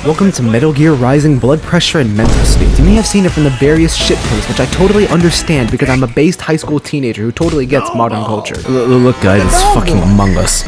Welcome to Metal Gear Rising Blood Pressure and Mental State. You may have seen it from the various shitposts, which I totally understand because I'm a based high school teenager who totally gets modern culture. Look guys, it's fucking Among Us.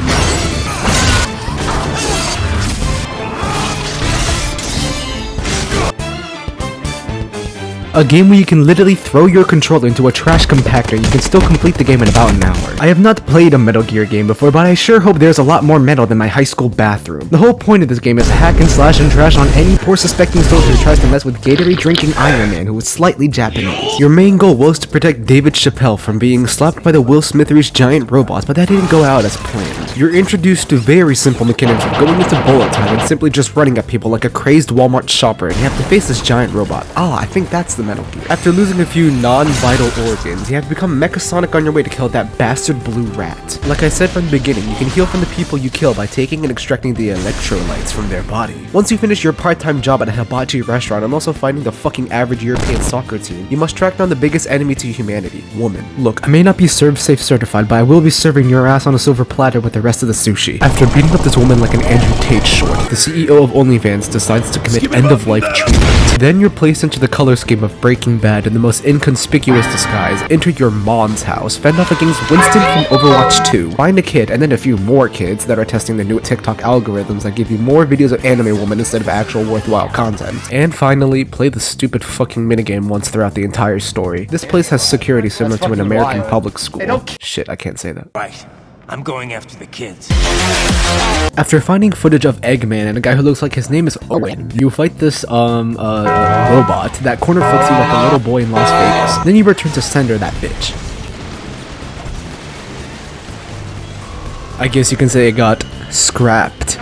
A game where you can literally throw your controller into a trash compactor and you can still complete the game in about an hour. I have not played a Metal Gear game before, but I sure hope there's a lot more metal than my high school bathroom. The whole point of this game is to hack and slash and trash on any poor suspecting soldier who tries to mess with Gatorade drinking Iron Man who is slightly Japanese. Your main goal was to protect David Chappelle from being slapped by the Will Smitherees giant robots, but that didn't go out as planned. You're introduced to very simple mechanics of going into bullet time and simply just running at people like a crazed Walmart shopper, and you have to face this giant robot. I think that's the Metal Gear. After losing a few non-vital organs, you have to become mechasonic on your way to kill that bastard blue rat. Like I said from the beginning, you can heal from the people you kill by taking and extracting the electrolytes from their body. Once you finish your part-time job at a hibachi restaurant and also fighting the fucking average European soccer team, you must track down the biggest enemy to humanity, woman. Look, I may not be serve-safe certified, but I will be serving your ass on a silver platter with the rest of the sushi. After beating up this woman like an Andrew Tate short, the CEO of OnlyFans decides to commit end-of-life treatment. Then you're placed into the color scheme of Breaking Bad in the most inconspicuous disguise. Enter your mom's house, fend off against Winston from Overwatch 2, find a kid and then a few more kids that are testing the new TikTok algorithms that give you more videos of anime women instead of actual worthwhile content. And finally, play the stupid fucking minigame once throughout the entire story. This place has security similar to an American public school. Shit, I can't say that. Right. I'm going after the kids. After finding footage of Eggman and a guy who looks like his name is Owen, you fight this, robot that corner flicks you like a little boy in Las Vegas. Then you return to sender that bitch. I guess you can say it got scrapped.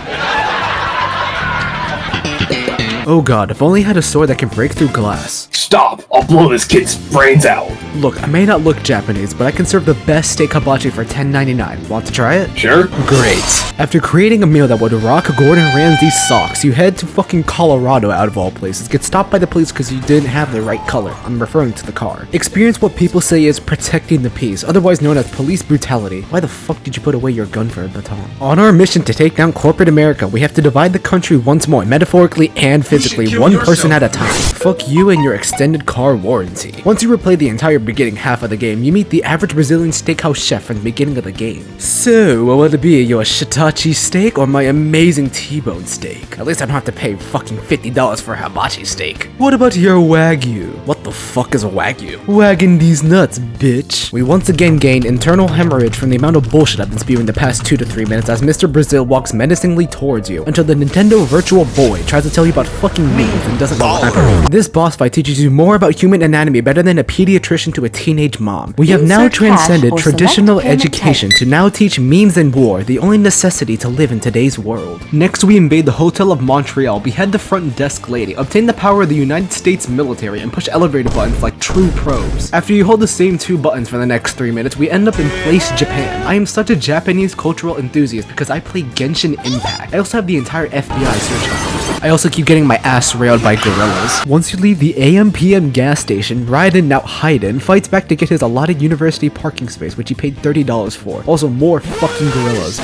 Oh god, if only I had a sword that can break through glass. Stop! I'll blow this kid's brains out! Look, I may not look Japanese, but I can serve the best steak hibachi for $10.99. Want to try it? Sure. Great. After creating a meal that would rock Gordon Ramsay's socks, you head to fucking Colorado out of all places. Get stopped by the police because you didn't have the right color. I'm referring to the car. Experience what people say is protecting the peace, otherwise known as police brutality. Why the fuck did you put away your gun for a baton? On our mission to take down corporate America, we have to divide the country once more, metaphorically and physically, one person at a time. Fuck you and your extended car warranty. Once you replay the entire beginning half of the game, you meet the average Brazilian steakhouse chef from the beginning of the game. So, what will it be, your shiitake steak or my amazing T-bone steak? At least I don't have to pay fucking $50 for a hibachi steak. What about your Wagyu? What the fuck is a Wagyu? Wagging these nuts, bitch. We once again gain internal hemorrhage from the amount of bullshit I've been spewing the past 2 to 3 minutes as Mr. Brazil walks menacingly towards you until the Nintendo Virtual Boy tries to tell you about fucking memes and doesn't remember. This boss fight teaches you more about human anatomy better than a pediatrician to a teenage mom. We have now transcended traditional education to now teach memes and war, the only necessity to live in today's world. Next, we invade the Hotel of Montreal, behead the front desk lady, obtain the power of the United States military, and push elevator buttons like true pros. After you hold the same 2 buttons for the next 3 minutes, we end up in Place Japan. I am such a Japanese cultural enthusiast because I play Genshin Impact. I also have the entire FBI search on. I also keep getting my ass railed by gorillas. Once you leave the AM/PM gas station, Raiden, now Hayden, fights back to get his allotted university parking space, which he paid $30 for. Also, more fucking gorillas.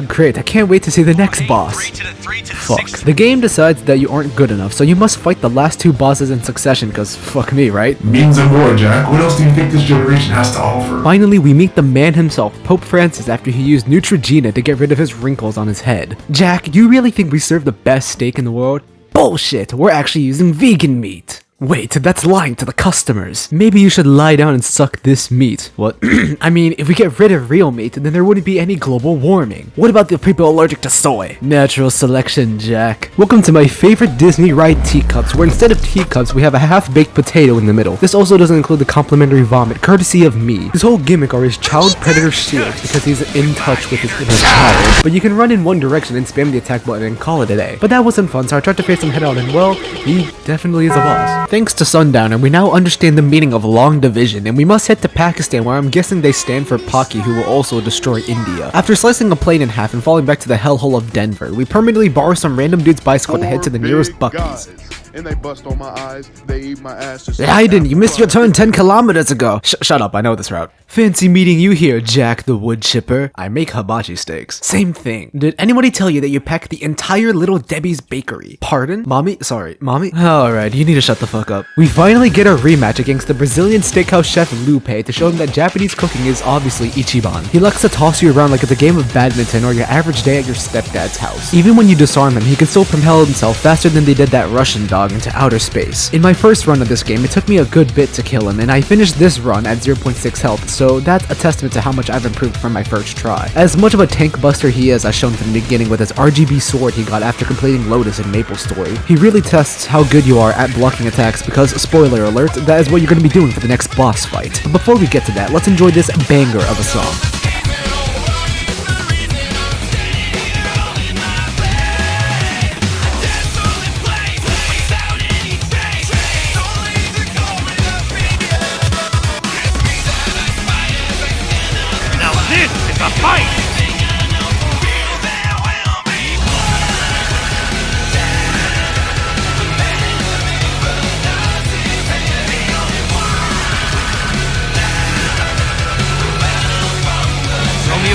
Great, I can't wait to see the next boss. Fuck. The game decides that you aren't good enough, so you must fight the last 2 bosses in succession, cause fuck me, right? Memes and more, Jack. What else do you think this generation has to offer? Finally, we meet the man himself, Pope Francis, after he used Neutrogena to get rid of his wrinkles on his head. Jack, do you really think we serve the best steak in the world? Bullshit, we're actually using vegan meat. Wait, that's lying to the customers. Maybe you should lie down and suck this meat. What? I mean, if we get rid of real meat, then there wouldn't be any global warming. What about the people allergic to soy? Natural selection, Jack. Welcome to my favorite Disney ride teacups, where instead of teacups, we have a half-baked potato in the middle. This also doesn't include the complimentary vomit, courtesy of me. His whole gimmick are his child predator shields, because he's in touch with his inner child. But you can run in one direction and spam the attack button and call it a day. But that wasn't fun, so I tried to face him head on, and well, he definitely is a boss. Thanks to Sundowner, we now understand the meaning of long division, and we must head to Pakistan, where I'm guessing they stand for Paki, who will also destroy India. After slicing a plane in half and falling back to the hellhole of Denver, we permanently borrow some random dude's bicycle to head to the nearest Buc-ee's. And they bust on my eyes, they eat my ass. Hayden, you missed your turn 10 kilometers ago. Shut up, I know this route. Fancy meeting you here, Jack the wood chipper. I make hibachi steaks. Same thing. Did anybody tell you that you packed the entire Little Debbie's bakery? Pardon? Mommy? Sorry, mommy? Alright, you need to shut the fuck up. We finally get a rematch against the Brazilian steakhouse chef Lupe to show him that Japanese cooking is obviously Ichiban. He likes to toss you around like it's a game of badminton or your average day at your stepdad's house. Even when you disarm him, he can still propel himself faster than they did that Russian dog into outer space. In my first run of this game, it took me a good bit to kill him, and I finished this run at 0.6 health, so that's a testament to how much I've improved from my first try. As much of a tank buster he is, as shown from the beginning with his RGB sword he got after completing Lotus in Maple Story, he really tests how good you are at blocking attacks because, spoiler alert, that is what you're going to be doing for the next boss fight. But before we get to that, let's enjoy this banger of a song.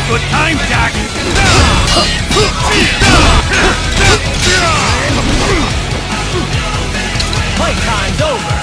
Good time, Jack! Playtime's over!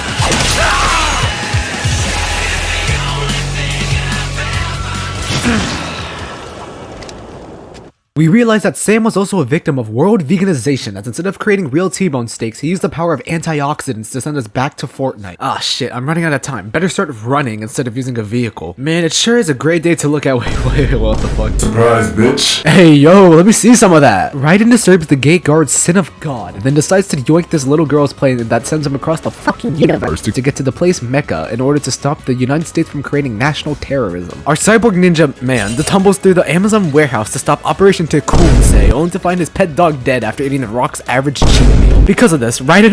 We realized that Sam was also a victim of world veganization, as instead of creating real T-bone steaks, he used the power of antioxidants to send us back to Fortnite. Ah shit, I'm running out of time. Better start running instead of using a vehicle. Man, it sure is a great day to look at. Wait, what the fuck? Surprise, bitch. Hey, yo, let me see some of that. Raiden disturbs the gate guard's sin of God, then decides to yoink this little girl's plane that sends him across the fucking universe to get to the place Mecca in order to stop the United States from creating national terrorism. Our cyborg ninja man tumbles through the Amazon warehouse to stop Operation Tecumseh, only to find his pet dog dead after eating the Rock's average cheat meal. Because of this, Raiden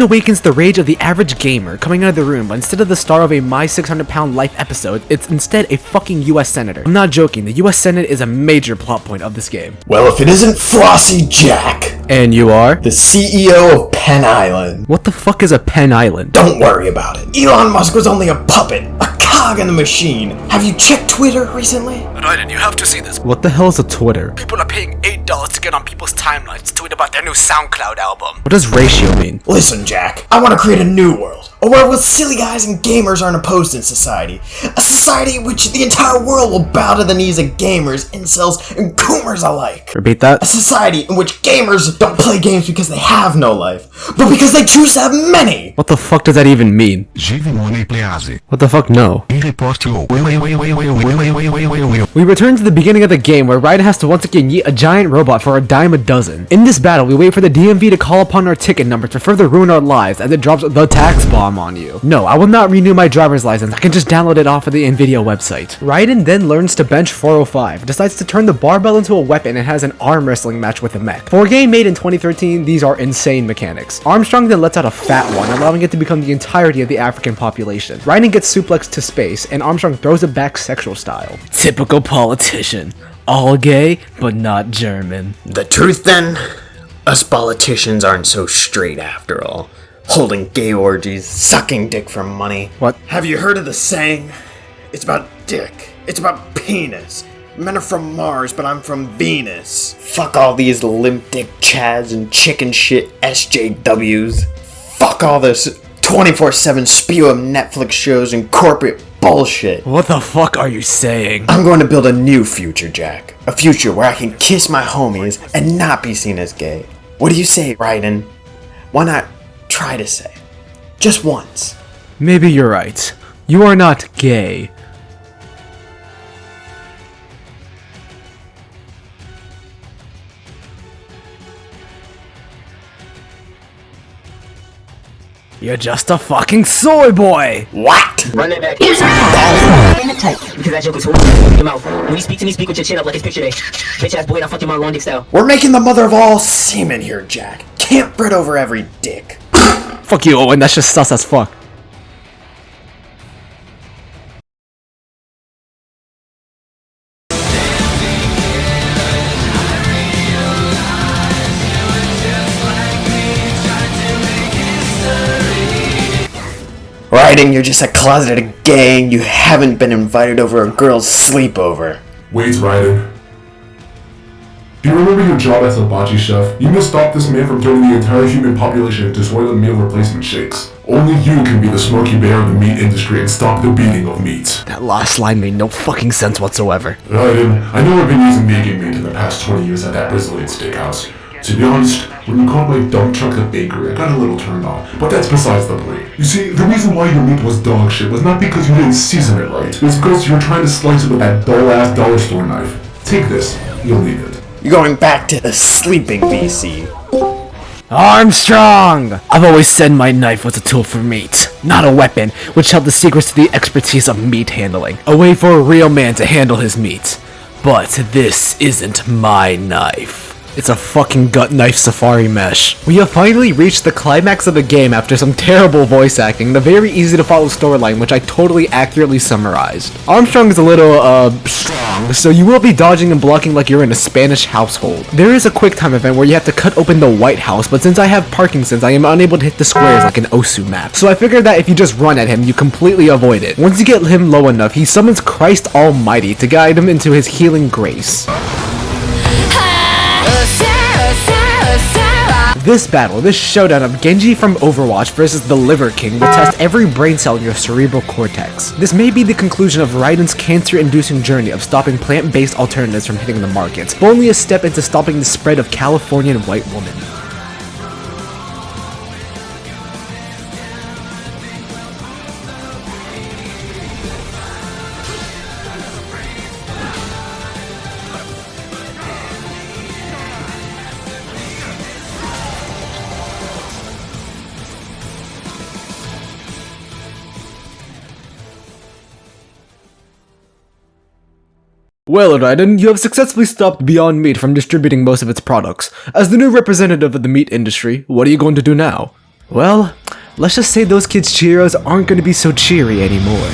awakens the rage of the average gamer coming out of the room, but instead of the star of a My 600-Pound Life episode, it's instead a fucking US Senator. I'm not joking, the US Senate is a major plot point of this game. Well, if it isn't Flossie Jack. And you are? The CEO of Penn Island. What the fuck is a Penn Island? Don't worry about it. Elon Musk was only a puppet, a cog in the machine. Have you checked Twitter recently? Raiden, you have to see this. What the hell is a Twitter? People are paying $8 to get on people's timelines to tweet about their new SoundCloud album. What does ratio mean? Listen, Jack, I want to create a new world. A world where silly guys and gamers aren't opposed in society. A society in which the entire world will bow to the knees of gamers, incels, and coomers alike. Repeat that. A society in which gamers don't play games because they have no life, but because they choose to have many. What the fuck does that even mean? What the fuck, no. We return to the beginning of the game where Raiden has to once again yeet a giant robot for a dime a dozen. In this battle, we wait for the DMV to call upon our ticket number to further ruin our lives as it drops the tax bomb on you. No, I will not renew my driver's license. I can just download it off of the Nvidia website. Raiden then learns to bench 405, decides to turn the barbell into a weapon, and has an arm wrestling match with a mech. For a game made in 2013, these are insane mechanics. Armstrong then lets out a fat one, allowing it to become the entirety of the African population. Raiden gets suplexed to space, and Armstrong throws it back sexual style. Typical politician. All gay, but not German. The truth then? Us politicians aren't so straight after all. Holding gay orgies, sucking dick for money. What? Have you heard of the saying? It's about dick. It's about penis. Men are from Mars, but I'm from Venus. Fuck all these limp dick chads and chicken shit SJWs. Fuck all this 24/7 spew of Netflix shows and corporate bullshit. What the fuck are you saying? I'm going to build a new future, Jack. A future where I can kiss my homies and not be seen as gay. What do you say, Raiden? Why not try to say? Just once. Maybe you're right. You are not gay. You're just a fucking soy boy! What? Run that back. Because that joke was horrible. Your mouth. When you speak to me, speak with your chin up like it's picture day. Bitch ass boy, I'll fuck your mom long dick style. We're making the mother of all semen here, Jack. Can't bread over every dick. Fuck you, Owen, that's just sus as fuck. Raiden, you're just a closeted gang. You haven't been invited over a girl's sleepover. Wait, Raiden. Do you remember your job as a hibachi chef? You must stop this man from turning the entire human population into soylent meal replacement shakes. Only you can be the Smokey Bear of the meat industry and stop the beating of meat. That last line made no fucking sense whatsoever. Raiden, I know I've been using vegan meat in the past 20 years at that Brazilian steakhouse. To be honest, when you called my dump truck a bakery, I got a little turned on. But that's besides the point. You see, the reason why your meat was dog shit was not because you didn't season it right. It was because you were trying to slice it with that dull-ass dollar store knife. Take this. You'll need it. You're going back to the sleeping VC. Armstrong! I've always said my knife was a tool for meat, not a weapon, which held the secrets to the expertise of meat handling. A way for a real man to handle his meat. But this isn't my knife. It's a fucking gut knife safari mesh. We have finally reached the climax of the game after some terrible voice acting and a very easy to follow storyline which I totally accurately summarized. Armstrong is a little, strong, so you will be dodging and blocking like you're in a Spanish household. There is a quick time event where you have to cut open the White House, but since I have Parkinson's, I am unable to hit the squares like an Osu map. So I figured that if you just run at him, you completely avoid it. Once you get him low enough, he summons Christ Almighty to guide him into his healing grace. This battle, this showdown of Genji from Overwatch versus the Liver King will test every brain cell in your cerebral cortex. This may be the conclusion of Raiden's cancer-inducing journey of stopping plant-based alternatives from hitting the markets, but only a step into stopping the spread of Californian white woman. Well, Raiden, you have successfully stopped Beyond Meat from distributing most of its products. As the new representative of the meat industry, what are you going to do now? Well, let's just say those kids' Cheerios aren't going to be so cheery anymore.